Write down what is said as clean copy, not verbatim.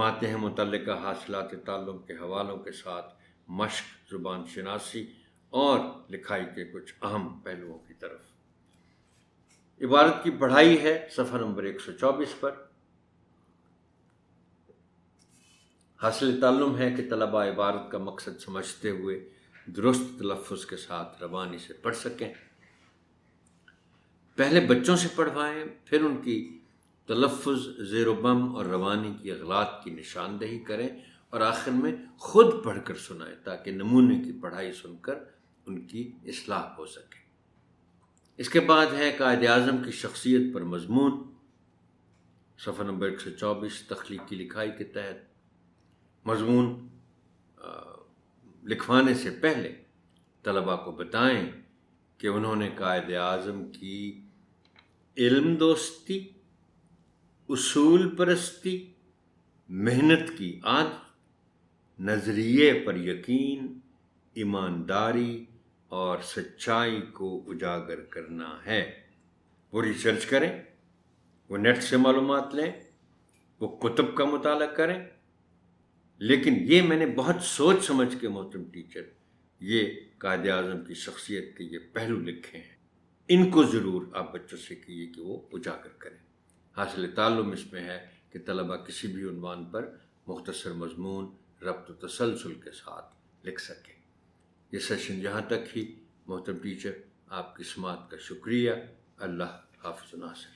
فرماتے ہیں متعلقہ حاصلات تعلم کے حوالوں کے ساتھ مشق، زبان شناسی اور لکھائی کے کچھ اہم پہلوؤں کی طرف۔ عبارت کی پڑھائی ہے صفحہ نمبر 124 پر۔ حاصل تعلم ہے کہ طلباء عبارت کا مقصد سمجھتے ہوئے درست تلفظ کے ساتھ روانی سے پڑھ سکیں۔ پہلے بچوں سے پڑھوائیں، پھر ان کی تلفظ، زیر و بم اور روانی کی اغلاط کی نشاندہی کریں اور آخر میں خود پڑھ کر سنائیں تاکہ نمونے کی پڑھائی سن کر ان کی اصلاح ہو سکے۔ اس کے بعد ہے قائد اعظم کی شخصیت پر مضمون، صفحہ نمبر 124 تخلیقی لکھائی کے تحت۔ مضمون لکھوانے سے پہلے طلباء کو بتائیں کہ انہوں نے قائد اعظم کی علم دوستی، اصول پرستی، محنت کی عادت، نظریے پر یقین، ایمانداری اور سچائی کو اجاگر کرنا ہے۔ وہ ریسرچ کریں، وہ نیٹ سے معلومات لیں، وہ کتب کا مطالعہ کریں، لیکن یہ میں نے بہت سوچ سمجھ کے محترم ٹیچر یہ قائد اعظم کی شخصیت کے یہ پہلو لکھے ہیں، ان کو ضرور آپ بچوں سے کیجیے کہ وہ اجاگر کریں۔ حاصل تعلم اس میں ہے کہ طلباء کسی بھی عنوان پر مختصر مضمون ربط و تسلسل کے ساتھ لکھ سکیں۔ یہ سیشن یہاں تک ہی۔ محترم ٹیچر، آپ کی سماعت کا شکریہ۔ اللہ حافظ ناصر۔